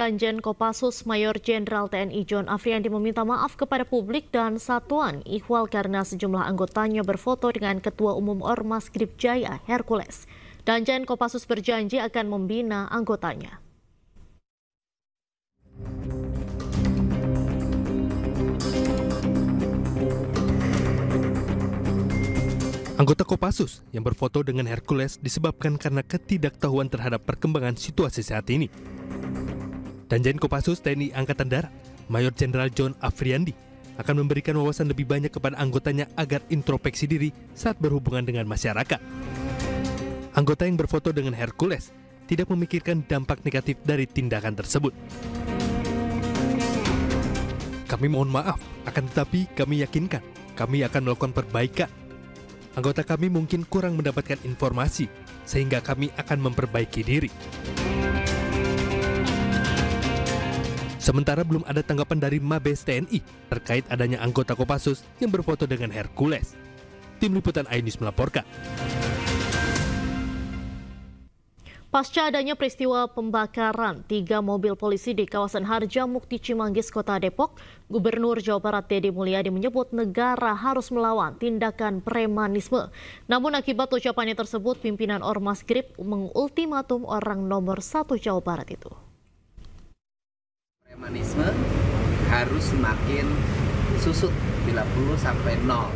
Danjen Kopassus Mayor Jenderal TNI John Afriandi meminta maaf kepada publik dan satuan Ihwal karena sejumlah anggotanya berfoto dengan Ketua Umum Ormas Grip Jaya Hercules. Danjen Kopassus berjanji akan membina anggotanya. Anggota Kopassus yang berfoto dengan Hercules disebabkan karena ketidaktahuan terhadap perkembangan situasi saat ini. Danjen Kopassus TNI Angkatan Darat, Mayor Jenderal John Afriandi, akan memberikan wawasan lebih banyak kepada anggotanya agar introspeksi diri saat berhubungan dengan masyarakat. Anggota yang berfoto dengan Hercules tidak memikirkan dampak negatif dari tindakan tersebut. Kami mohon maaf, akan tetapi kami yakinkan kami akan melakukan perbaikan. Anggota kami mungkin kurang mendapatkan informasi, sehingga kami akan memperbaiki diri. Sementara belum ada tanggapan dari Mabes TNI terkait adanya anggota Kopassus yang berfoto dengan Hercules. Tim Liputan iNews melaporkan. Pasca adanya peristiwa pembakaran 3 mobil polisi di kawasan Harjamukti Cimanggis, Kota Depok, Gubernur Jawa Barat Deddy Mulyadi menyebut negara harus melawan tindakan premanisme. Namun akibat ucapannya tersebut, pimpinan Ormas Grip mengultimatum orang nomor 1 Jawa Barat itu. Premanisme harus semakin susut bila perlu sampai nol.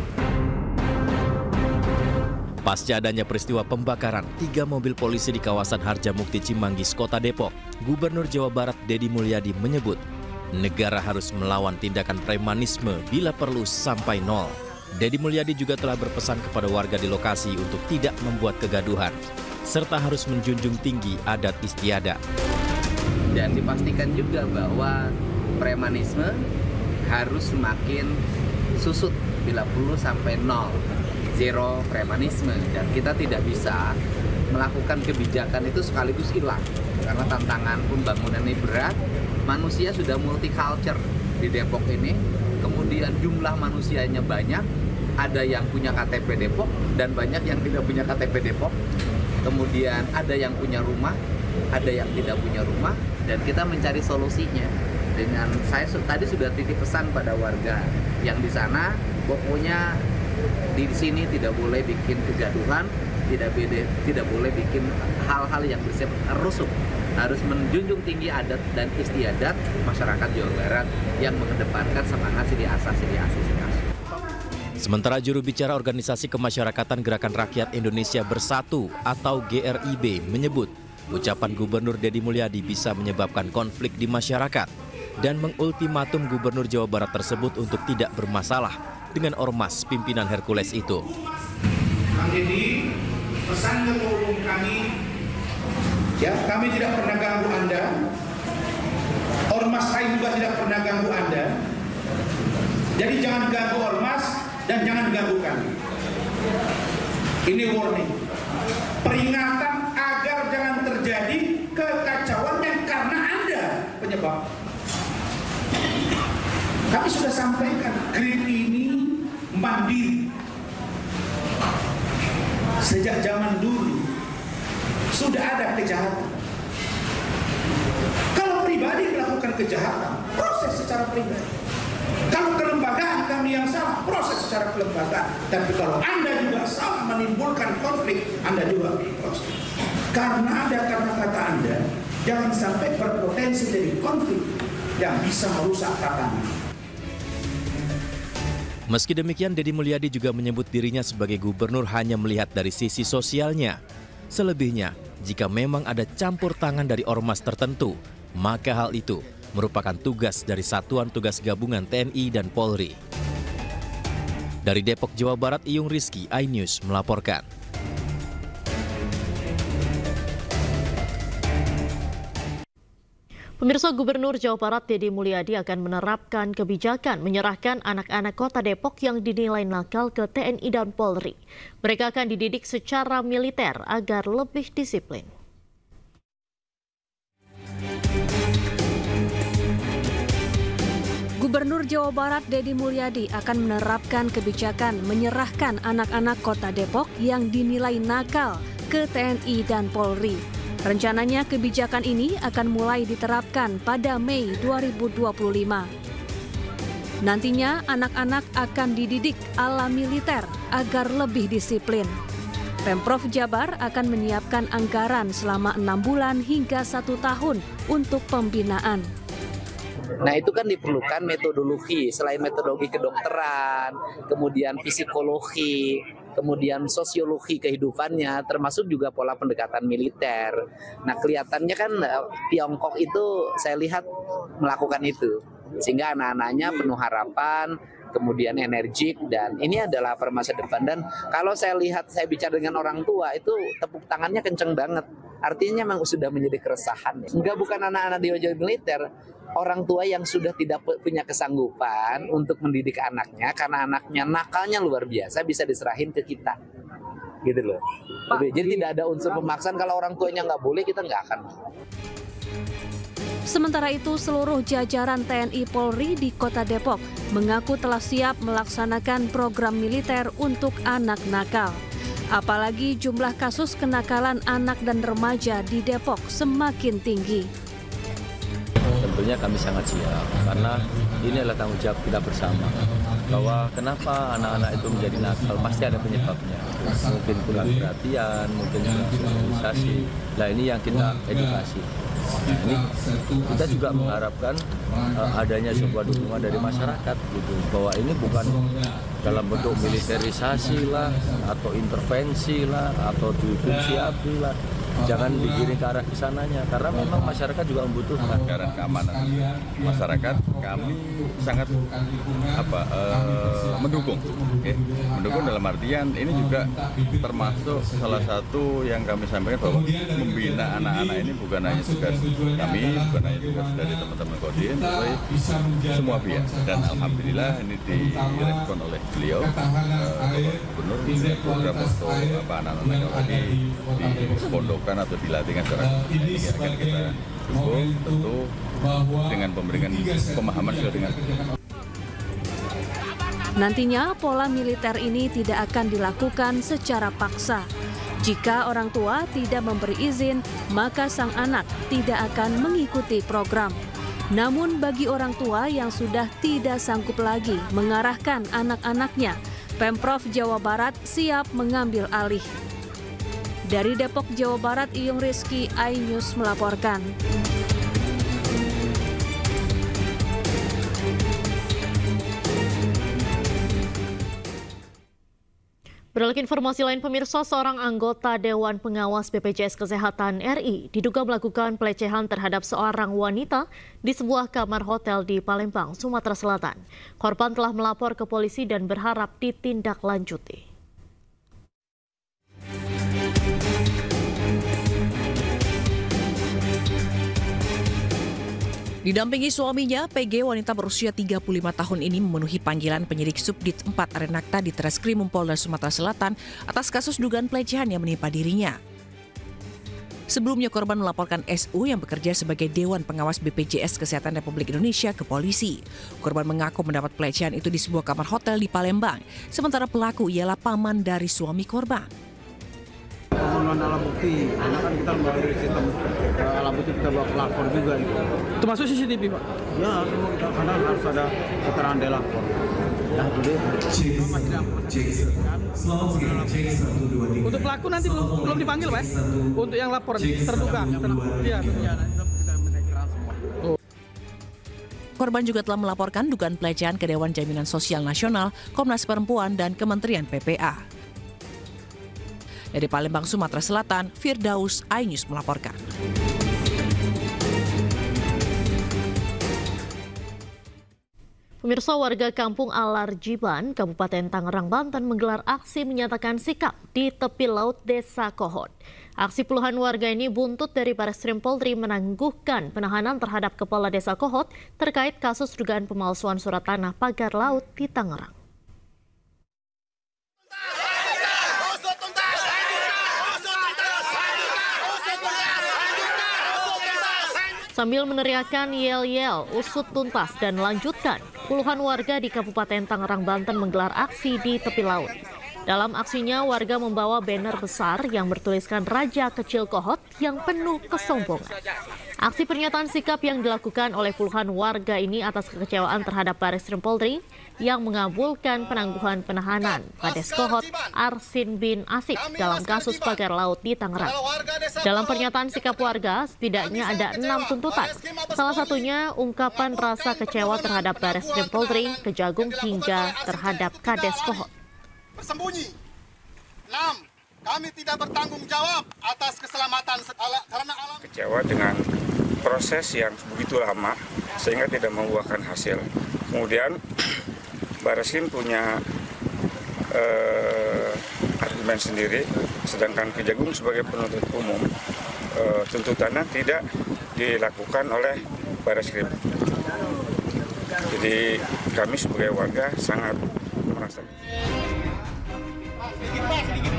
Pasca adanya peristiwa pembakaran 3 mobil polisi di kawasan Harjamukti Cimanggis, Kota Depok, Gubernur Jawa Barat Deddy Mulyadi menyebut negara harus melawan tindakan premanisme bila perlu sampai nol. Deddy Mulyadi juga telah berpesan kepada warga di lokasi untuk tidak membuat kegaduhan, serta harus menjunjung tinggi adat istiadat. Dan dipastikan juga bahwa premanisme harus semakin susut bila perlu sampai nol. Zero premanisme, dan kita tidak bisa melakukan kebijakan itu sekaligus hilang karena tantangan pembangunan ini berat. Manusia sudah multicultural di Depok ini, kemudian jumlah manusianya banyak, ada yang punya KTP Depok dan banyak yang tidak punya KTP Depok, kemudian ada yang punya rumah, ada yang tidak punya rumah, dan kita mencari solusinya. Dengan saya tadi sudah titip pesan pada warga yang di sana, pokoknya di sini tidak boleh bikin kegaduhan, tidak boleh bikin hal-hal yang bersifat rusuh. Harus menjunjung tinggi adat dan istiadat masyarakat Jawa Barat yang mengedepankan semangat sili asah. Sementara juru bicara Organisasi Kemasyarakatan Gerakan Rakyat Indonesia Bersatu atau GRIB menyebut ucapan Gubernur Deddy Mulyadi bisa menyebabkan konflik di masyarakat dan mengultimatum Gubernur Jawa Barat tersebut untuk tidak bermasalah dengan ormas pimpinan Hercules itu. Kang Deddy, pesan ketua umum kami tidak pernah ganggu Anda, ormas lain juga tidak pernah ganggu Anda, jadi jangan ganggu ormas dan jangan ganggu kami. Ini warning, peringatan agar jangan terjadi kekacauan yang karena Anda penyebab. Kami sudah sampaikan, Grip ini mandiri. Sejak zaman dulu sudah ada kejahatan. Kalau pribadi melakukan kejahatan, proses secara pribadi. Kalau kelembagaan kami yang salah, proses secara kelembagaan. Tapi kalau Anda juga salah menimbulkan konflik, Anda juga diproses. Karena ada kata-kata Anda, jangan sampai berpotensi dari konflik yang bisa merusak tatanan. Meski demikian, Deddy Mulyadi juga menyebut dirinya sebagai gubernur hanya melihat dari sisi sosialnya. Selebihnya, jika memang ada campur tangan dari ormas tertentu, maka hal itu merupakan tugas dari Satuan Tugas Gabungan TNI dan Polri. Dari Depok, Jawa Barat, Iyung Rizky, iNews melaporkan. Pemirsa, Gubernur Jawa Barat Deddy Mulyadi akan menerapkan kebijakan menyerahkan anak-anak Kota Depok yang dinilai nakal ke TNI dan Polri. Mereka akan dididik secara militer agar lebih disiplin. Gubernur Jawa Barat Deddy Mulyadi akan menerapkan kebijakan menyerahkan anak-anak Kota Depok yang dinilai nakal ke TNI dan Polri. Rencananya kebijakan ini akan mulai diterapkan pada Mei 2025. Nantinya anak-anak akan dididik ala militer agar lebih disiplin. Pemprov Jabar akan menyiapkan anggaran selama 6 bulan hingga 1 tahun untuk pembinaan. Nah itu kan diperlukan metodologi, selain metodologi kedokteran, kemudian psikologi, kemudian sosiologi kehidupannya, termasuk juga pola pendekatan militer. Nah kelihatannya kan Tiongkok itu saya lihat melakukan itu. Sehingga anak-anaknya penuh harapan, kemudian energik, dan ini adalah masa depan. Dan kalau saya lihat, saya bicara dengan orang tua, itu tepuk tangannya kenceng banget. Artinya memang sudah menjadi keresahan. Enggak, bukan anak-anak di militer, orang tua yang sudah tidak punya kesanggupan untuk mendidik anaknya, karena anaknya nakalnya luar biasa, bisa diserahin ke kita. Gitu loh. Jadi tidak ada unsur pemaksaan, kalau orang tuanya nggak boleh, kita nggak akan. Sementara itu, seluruh jajaran TNI Polri di Kota Depok mengaku telah siap melaksanakan program militer untuk anak nakal. Apalagi jumlah kasus kenakalan anak dan remaja di Depok semakin tinggi. Tentunya kami sangat siap, karena ini adalah tanggung jawab kita bersama. Bahwa kenapa anak-anak itu menjadi nakal, pasti ada penyebabnya. Mungkin kurang perhatian, mungkin kurang sosialisasi. Nah ini yang kita edukasi. Nah, ini kita juga mengharapkan adanya sebuah dukungan dari masyarakat gitu, bahwa ini bukan dalam bentuk militerisasi lah atau intervensi lah atau difungsi abri lah. Jangan digiring ke arah kesananya, karena memang masyarakat juga membutuhkan anggaran keamanan masyarakat. Kami sangat mendukung, mendukung dalam artian ini juga termasuk salah satu yang kami sampaikan, bahwa membina anak-anak ini bukan hanya tugas kami, bukan hanya tugas dari teman-teman Kodim, tapi semua pihak. Dan alhamdulillah ini direspon oleh beliau, Bapak Gubernur, program untuk anak-anak yang lagi di pondok atau dilatihkan secara ini akan kita dukung, tentu dengan memberikan pemahaman sesuai dengan. Nantinya pola militer ini tidak akan dilakukan secara paksa. Jika orang tua tidak memberi izin, maka sang anak tidak akan mengikuti program. Namun bagi orang tua yang sudah tidak sanggup lagi mengarahkan anak-anaknya, Pemprov Jawa Barat siap mengambil alih. Dari Depok, Jawa Barat, Iyung Rizky, iNews melaporkan. Beralih ke informasi lain, pemirsa, seorang anggota Dewan Pengawas BPJS Kesehatan RI diduga melakukan pelecehan terhadap seorang wanita di sebuah kamar hotel di Palembang, Sumatera Selatan. Korban telah melapor ke polisi dan berharap ditindaklanjuti. Didampingi suaminya, PG, wanita berusia 35 tahun ini memenuhi panggilan penyidik Subdit 4 Arenakta di Treskrim Polda Sumatera Selatan atas kasus dugaan pelecehan yang menimpa dirinya. Sebelumnya korban melaporkan SU yang bekerja sebagai Dewan Pengawas BPJS Kesehatan Republik Indonesia ke polisi. Korban mengaku mendapat pelecehan itu di sebuah kamar hotel di Palembang, sementara pelaku ialah paman dari suami korban. Pemenuhan alat bukti, karena kan kita melalui sistem alat bukti kita bawa ke lapor juga gitu. Termasuk CCTV, Pak? Ya, semua kita karena harus ada keterangan dari lapor. Ya, Untuk pelaku nanti belum dipanggil, Pak? Untuk yang lapor terduga. Iya. Korban juga telah melaporkan dugaan pelecehan ke Dewan Jaminan Sosial Nasional, Komnas Perempuan, dan Kementerian PPA. Dari Palembang, Sumatera Selatan, Firdaus, iNews melaporkan. Pemirsa, warga kampung Alarjiban, Kabupaten Tangerang, Banten menggelar aksi menyatakan sikap di tepi laut Desa Kohot. Aksi puluhan warga ini buntut dari Bareskrim Polri menangguhkan penahanan terhadap Kepala Desa Kohot terkait kasus dugaan pemalsuan surat tanah pagar laut di Tangerang. Sambil meneriakan yel-yel, usut tuntas dan lanjutkan, puluhan warga di Kabupaten Tangerang, Banten menggelar aksi di tepi laut. Dalam aksinya, warga membawa banner besar yang bertuliskan Raja Kecil Kohot yang penuh kesombongan. Aksi pernyataan sikap yang dilakukan oleh puluhan warga ini atas kekecewaan terhadap Bareskrim Polri yang mengabulkan penangguhan penahanan Kades Kohot Arsin bin Asip dalam kasus pagar laut di Tangerang. Dalam pernyataan sikap warga, setidaknya ada 6 tuntutan. Salah satunya ungkapan rasa kecewa terhadap Bareskrim Polri, Kejagung hingga terhadap Kades Kohot. Bersembunyi. 6. Kami tidak bertanggung jawab atas keselamatan karena alam. Kecewa dengan proses yang begitu lama sehingga tidak membuahkan hasil. Kemudian Bareskrim punya argumen sendiri, sedangkan Kejagung sebagai penuntut umum tuntutannya tidak dilakukan oleh Bareskrim. Jadi kami sebagai warga sangat merasa.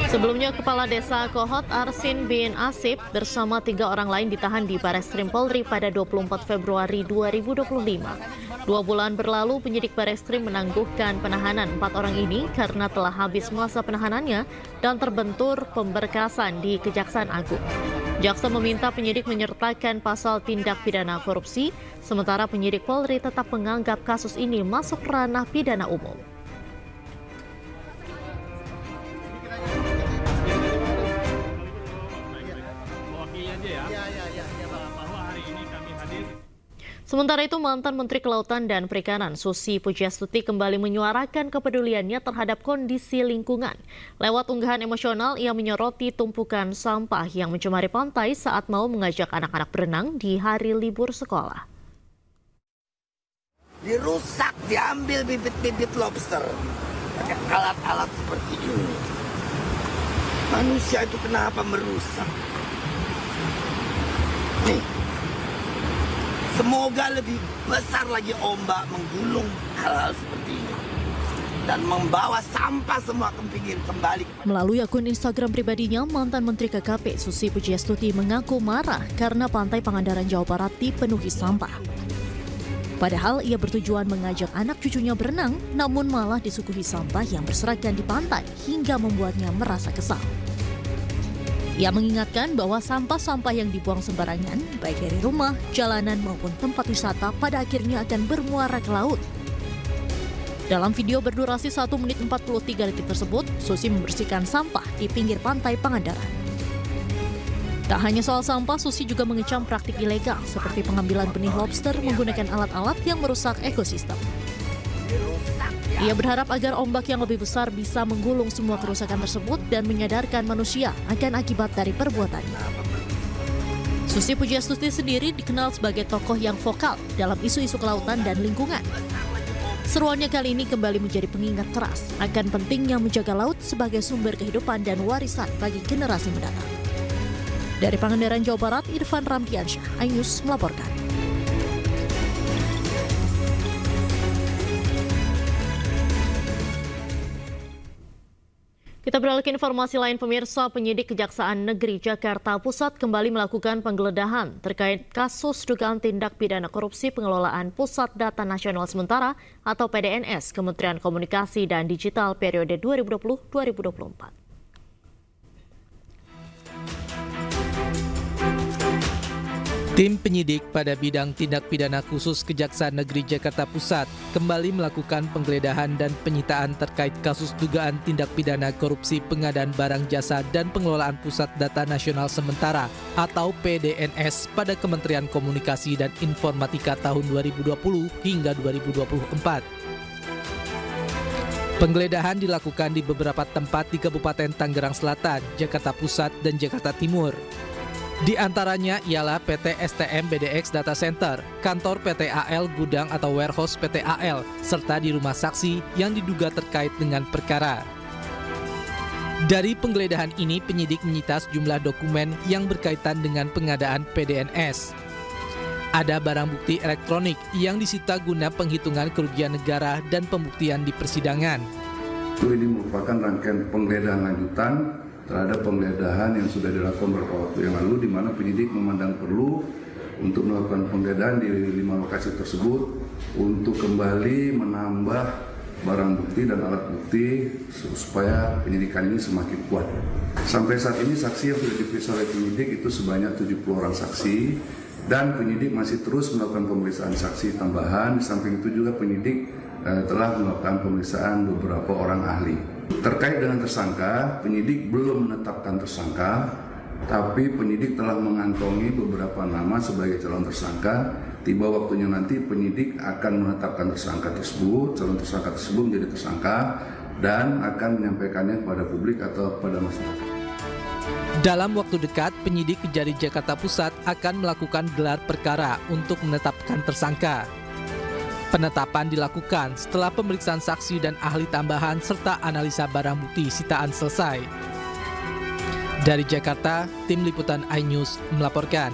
Sebelumnya, Kepala Desa Kohot Arsin bin Asip bersama 3 orang lain ditahan di Bareskrim Polri pada 24 Februari 2025. 2 bulan berlalu, penyidik Bareskrim menangguhkan penahanan 4 orang ini karena telah habis masa penahanannya dan terbentur pemberkasan di Kejaksaan Agung. Jaksa meminta penyidik menyertakan pasal tindak pidana korupsi, sementara penyidik Polri tetap menganggap kasus ini masuk ranah pidana umum. Sementara itu, mantan Menteri Kelautan dan Perikanan Susi Pujiastuti kembali menyuarakan kepeduliannya terhadap kondisi lingkungan. Lewat unggahan emosional, ia menyoroti tumpukan sampah yang mencemari pantai saat mau mengajak anak-anak berenang di hari libur sekolah. Dirusak, diambil bibit-bibit lobster pakai alat-alat seperti ini. Manusia itu kenapa merusak? Nih. Semoga lebih besar lagi ombak menggulung hal-hal seperti ini dan membawa sampah semua ke pinggir kembali. Melalui akun Instagram pribadinya, mantan Menteri KKP Susi Pujiastuti mengaku marah karena pantai Pangandaran, Jawa Barat dipenuhi sampah. Padahal ia bertujuan mengajak anak cucunya berenang, namun malah disuguhi sampah yang berserakan di pantai hingga membuatnya merasa kesal. Ia mengingatkan bahwa sampah-sampah yang dibuang sembarangan, baik dari rumah, jalanan maupun tempat wisata, pada akhirnya akan bermuara ke laut. Dalam video berdurasi 1 menit 43 detik tersebut, Susi membersihkan sampah di pinggir pantai Pangandaran. Tak hanya soal sampah, Susi juga mengecam praktik ilegal seperti pengambilan benih lobster menggunakan alat-alat yang merusak ekosistem. Ia berharap agar ombak yang lebih besar bisa menggulung semua kerusakan tersebut dan menyadarkan manusia akan akibat dari perbuatannya. Susi Pujiastuti sendiri dikenal sebagai tokoh yang vokal dalam isu-isu kelautan dan lingkungan. Seruannya kali ini kembali menjadi pengingat keras akan pentingnya menjaga laut sebagai sumber kehidupan dan warisan bagi generasi mendatang. Dari Pangandaran, Jawa Barat, Irfan Rampiansyah, iNews melaporkan. Kita beralih ke informasi lain, pemirsa. Penyidik Kejaksaan Negeri Jakarta Pusat kembali melakukan penggeledahan terkait kasus dugaan tindak pidana korupsi pengelolaan Pusat Data Nasional Sementara atau PDNS Kementerian Komunikasi dan Digital periode 2020-2024. Tim penyidik pada bidang tindak pidana khusus Kejaksaan Negeri Jakarta Pusat kembali melakukan penggeledahan dan penyitaan terkait kasus dugaan tindak pidana korupsi pengadaan barang jasa dan pengelolaan Pusat Data Nasional Sementara atau PDNS pada Kementerian Komunikasi dan Informatika tahun 2020 hingga 2024. Penggeledahan dilakukan di beberapa tempat di Kabupaten Tangerang Selatan, Jakarta Pusat, dan Jakarta Timur. Di antaranya ialah PT STM BDX Data Center, kantor PT AL Gudang atau Warehouse PT AL, serta di rumah saksi yang diduga terkait dengan perkara. Dari penggeledahan ini, penyidik menyita sejumlah dokumen yang berkaitan dengan pengadaan PDNS. Ada barang bukti elektronik yang disita guna penghitungan kerugian negara dan pembuktian di persidangan. Ini merupakan rangkaian penggeledahan lanjutan terhadap penggeledahan yang sudah dilakukan beberapa waktu yang lalu, di mana penyidik memandang perlu untuk melakukan penggeledahan di 5 lokasi tersebut untuk kembali menambah barang bukti dan alat bukti supaya penyidikan ini semakin kuat. Sampai saat ini saksi yang sudah diperiksa oleh penyidik itu sebanyak 70 orang saksi dan penyidik masih terus melakukan pemeriksaan saksi tambahan. Di samping itu juga penyidik telah melakukan pemeriksaan beberapa orang ahli. Terkait dengan tersangka, penyidik belum menetapkan tersangka, tapi penyidik telah mengantongi beberapa nama sebagai calon tersangka. Tiba waktunya nanti penyidik akan menetapkan tersangka tersebut, calon tersangka tersebut menjadi tersangka dan akan menyampaikannya kepada publik atau kepada masyarakat. Dalam waktu dekat, penyidik Kejari Jakarta Pusat akan melakukan gelar perkara untuk menetapkan tersangka. Penetapan dilakukan setelah pemeriksaan saksi dan ahli tambahan serta analisa barang bukti sitaan selesai. Dari Jakarta, Tim Liputan iNews melaporkan.